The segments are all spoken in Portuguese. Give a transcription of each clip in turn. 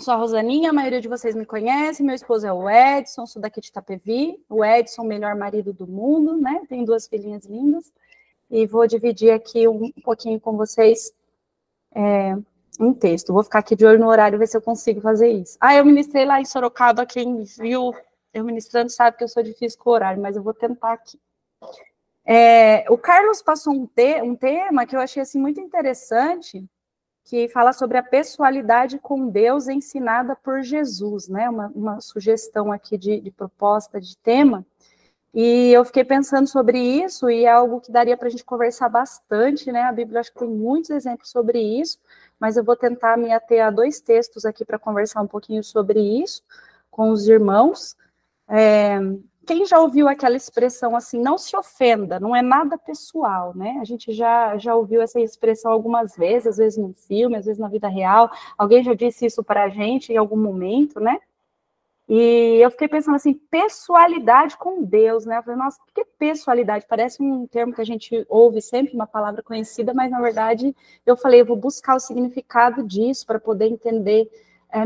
Sou a Rosaninha, a maioria de vocês me conhece, meu esposo é o Edson, sou daqui de Itapevi, o Edson, o melhor marido do mundo, né? Tem 2 filhinhas lindas, e vou dividir aqui um pouquinho com vocês um texto. Vou ficar aqui de olho no horário, ver se eu consigo fazer isso. Eu ministrei lá em Sorocaba, quem viu eu ministrando sabe que eu sou difícil com o horário, mas eu vou tentar aqui. O Carlos passou um tema que eu achei assim, muito interessante, que fala sobre a pessoalidade com Deus ensinada por Jesus, né? Uma sugestão aqui de proposta de tema. E eu fiquei pensando sobre isso, e é algo que daria para a gente conversar bastante, né? A Bíblia acho que tem muitos exemplos sobre isso, mas eu vou tentar me ater a 2 textos aqui para conversar um pouquinho sobre isso com os irmãos. Quem já ouviu aquela expressão assim, não se ofenda, não é nada pessoal, né? A gente já ouviu essa expressão algumas vezes, às vezes no filme, às vezes na vida real. Alguém já disse isso para a gente em algum momento, né? E eu fiquei pensando assim, pessoalidade com Deus, né? Eu falei, nossa, o que é pessoalidade? Parece um termo que a gente ouve sempre, uma palavra conhecida, mas na verdade eu falei, eu vou buscar o significado disso para poder entender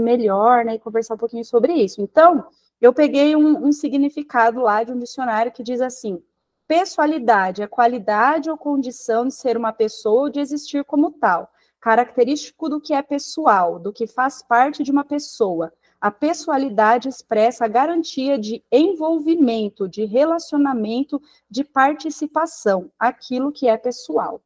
melhor, né? E conversar um pouquinho sobre isso. Então, eu peguei um significado lá de um dicionário que diz assim: pessoalidade é qualidade ou condição de ser uma pessoa ou de existir como tal, característico do que é pessoal, do que faz parte de uma pessoa. A pessoalidade expressa a garantia de envolvimento, de relacionamento, de participação, aquilo que é pessoal.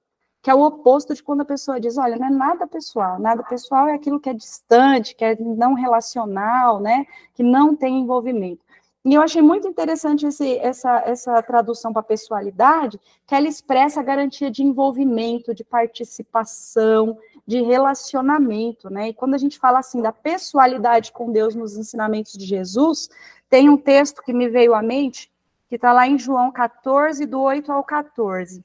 Que é o oposto de quando a pessoa diz, olha, não é nada pessoal é aquilo que é distante, que é não relacional, né, que não tem envolvimento. E eu achei muito interessante essa tradução para pessoalidade, que ela expressa a garantia de envolvimento, de participação, de relacionamento, né? E quando a gente fala assim da pessoalidade com Deus nos ensinamentos de Jesus, tem um texto que me veio à mente, que está lá em João 14, do 8 ao 14,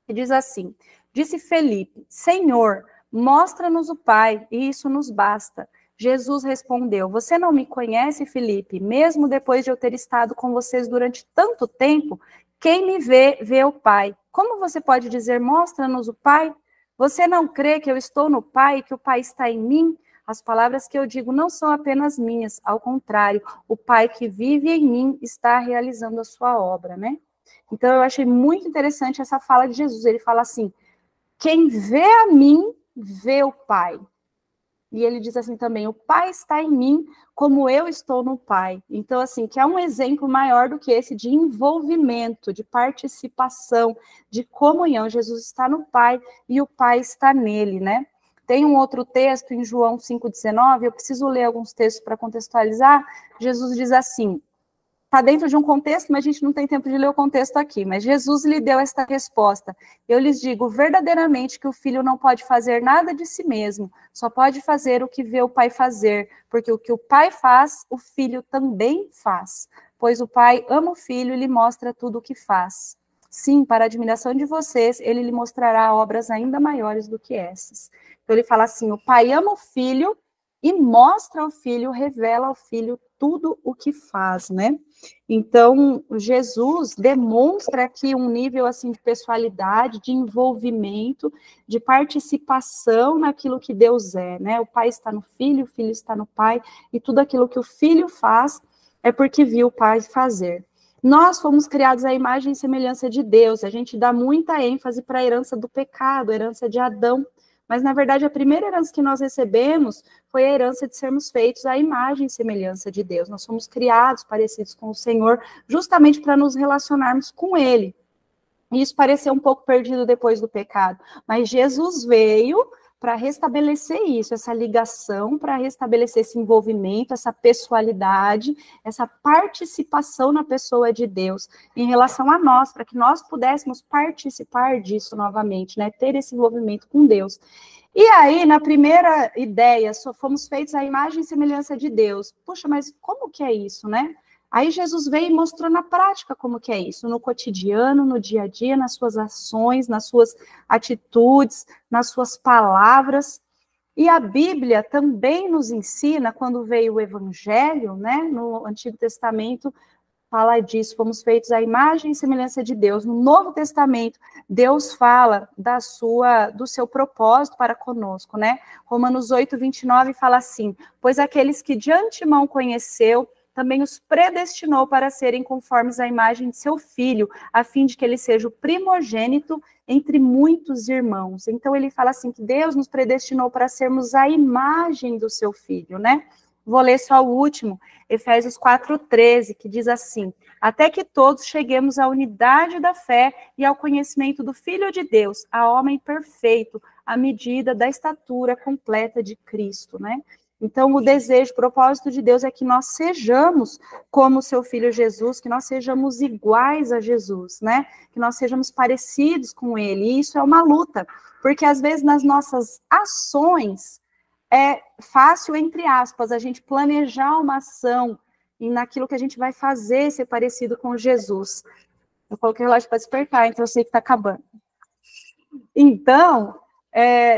que diz assim: disse Felipe, Senhor, mostra-nos o Pai, e isso nos basta. Jesus respondeu, você não me conhece, Felipe, mesmo depois de eu ter estado com vocês durante tanto tempo? Quem me vê, vê o Pai. Como você pode dizer, mostra-nos o Pai? Você não crê que eu estou no Pai e que o Pai está em mim? As palavras que eu digo não são apenas minhas, ao contrário, o Pai que vive em mim está realizando a sua obra, né? Então, eu achei muito interessante essa fala de Jesus. Ele fala assim, quem vê a mim, vê o Pai. E ele diz assim também, o Pai está em mim, como eu estou no Pai. Então, assim, que é um exemplo maior do que esse de envolvimento, de participação, de comunhão. Jesus está no Pai e o Pai está nele, né? Tem um outro texto em João 5,19, eu preciso ler alguns textos para contextualizar. Jesus diz assim, está dentro de um contexto, mas a gente não tem tempo de ler o contexto aqui. Mas Jesus lhe deu esta resposta. Eu lhes digo verdadeiramente que o filho não pode fazer nada de si mesmo, só pode fazer o que vê o pai fazer, porque o que o pai faz, o filho também faz. Pois o pai ama o filho e lhe mostra tudo o que faz. Sim, para a admiração de vocês, ele lhe mostrará obras ainda maiores do que essas. Então ele fala assim, o pai ama o filho e mostra ao filho, revela ao filho tudo o que faz, né? Então, Jesus demonstra aqui um nível, assim, de pessoalidade, de envolvimento, de participação naquilo que Deus é, né? O Pai está no Filho, o Filho está no Pai, e tudo aquilo que o Filho faz é porque viu o Pai fazer. Nós fomos criados à imagem e semelhança de Deus, a gente dá muita ênfase para a herança do pecado, a herança de Adão, mas, na verdade, a primeira herança que nós recebemos foi a herança de sermos feitos à imagem e semelhança de Deus. Nós somos criados parecidos com o Senhor, justamente para nos relacionarmos com Ele. E isso pareceu um pouco perdido depois do pecado. Mas Jesus veio para restabelecer isso, essa ligação, para restabelecer esse envolvimento, essa pessoalidade, essa participação na pessoa de Deus em relação a nós, para que nós pudéssemos participar disso novamente, né? Ter esse envolvimento com Deus. E aí, na primeira ideia, só fomos feitos à imagem e semelhança de Deus. Puxa, mas como que é isso, né? Aí Jesus veio e mostrou na prática como que é isso, no cotidiano, no dia a dia, nas suas ações, nas suas atitudes, nas suas palavras. E a Bíblia também nos ensina, quando veio o Evangelho, né, no Antigo Testamento, fala disso, fomos feitos à imagem e semelhança de Deus. No Novo Testamento, Deus fala do seu propósito para conosco, né? Romanos 8, 29 fala assim: pois aqueles que de antemão conheceu, também os predestinou para serem conformes à imagem de seu Filho, a fim de que ele seja o primogênito entre muitos irmãos. Então ele fala assim, que Deus nos predestinou para sermos a imagem do seu Filho, né? Vou ler só o último, Efésios 4:13, que diz assim: até que todos cheguemos à unidade da fé e ao conhecimento do Filho de Deus, a homem perfeito, à medida da estatura completa de Cristo, né? Então, o desejo, o propósito de Deus é que nós sejamos como o seu Filho Jesus, que nós sejamos iguais a Jesus, né? Que nós sejamos parecidos com ele. E isso é uma luta, porque às vezes nas nossas ações é fácil, entre aspas, a gente planejar uma ação e naquilo que a gente vai fazer ser parecido com Jesus. Eu coloquei o relógio para despertar, então eu sei que está acabando. Então,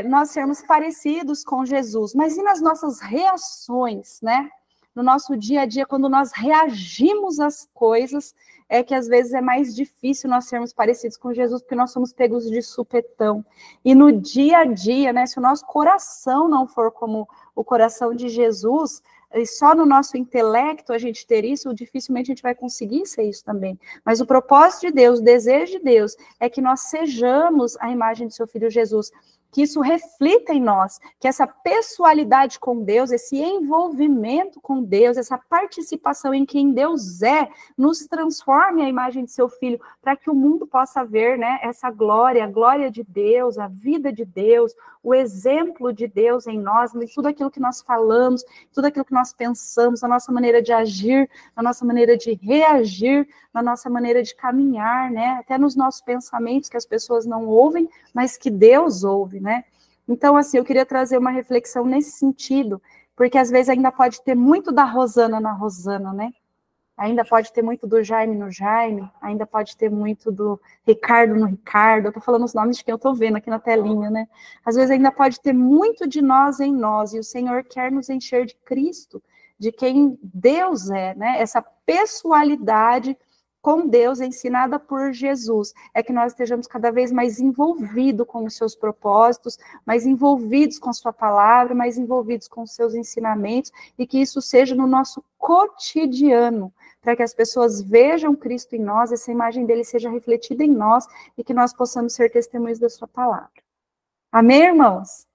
nós sermos parecidos com Jesus, mas e nas nossas reações, né? No nosso dia a dia, quando nós reagimos às coisas, é que às vezes é mais difícil nós sermos parecidos com Jesus, porque nós somos pegos de supetão. E no dia a dia, né, se o nosso coração não for como o coração de Jesus, e só no nosso intelecto a gente ter isso, dificilmente a gente vai conseguir ser isso também. Mas o propósito de Deus, o desejo de Deus, é que nós sejamos a imagem do seu Filho Jesus, que isso reflita em nós, que essa pessoalidade com Deus, esse envolvimento com Deus, essa participação em quem Deus é, nos transforme a imagem de seu Filho, para que o mundo possa ver, né, essa glória, a glória de Deus, a vida de Deus, o exemplo de Deus em nós, em tudo aquilo que nós falamos, tudo aquilo que nós pensamos, na nossa maneira de agir, na nossa maneira de reagir, na nossa maneira de caminhar, né, até nos nossos pensamentos que as pessoas não ouvem, mas que Deus ouve, né? Então, assim, eu queria trazer uma reflexão nesse sentido, porque às vezes ainda pode ter muito da Rosana na Rosana, né? Ainda pode ter muito do Jaime no Jaime, ainda pode ter muito do Ricardo no Ricardo, eu tô falando os nomes de quem eu tô vendo aqui na telinha, né? Às vezes ainda pode ter muito de nós em nós, e o Senhor quer nos encher de Cristo, de quem Deus é, né? Essa pessoalidade com Deus, ensinada por Jesus, é que nós estejamos cada vez mais envolvidos com os seus propósitos, mais envolvidos com a sua palavra, mais envolvidos com os seus ensinamentos, e que isso seja no nosso cotidiano, para que as pessoas vejam Cristo em nós, essa imagem dele seja refletida em nós, e que nós possamos ser testemunhas da sua palavra. Amém, irmãos?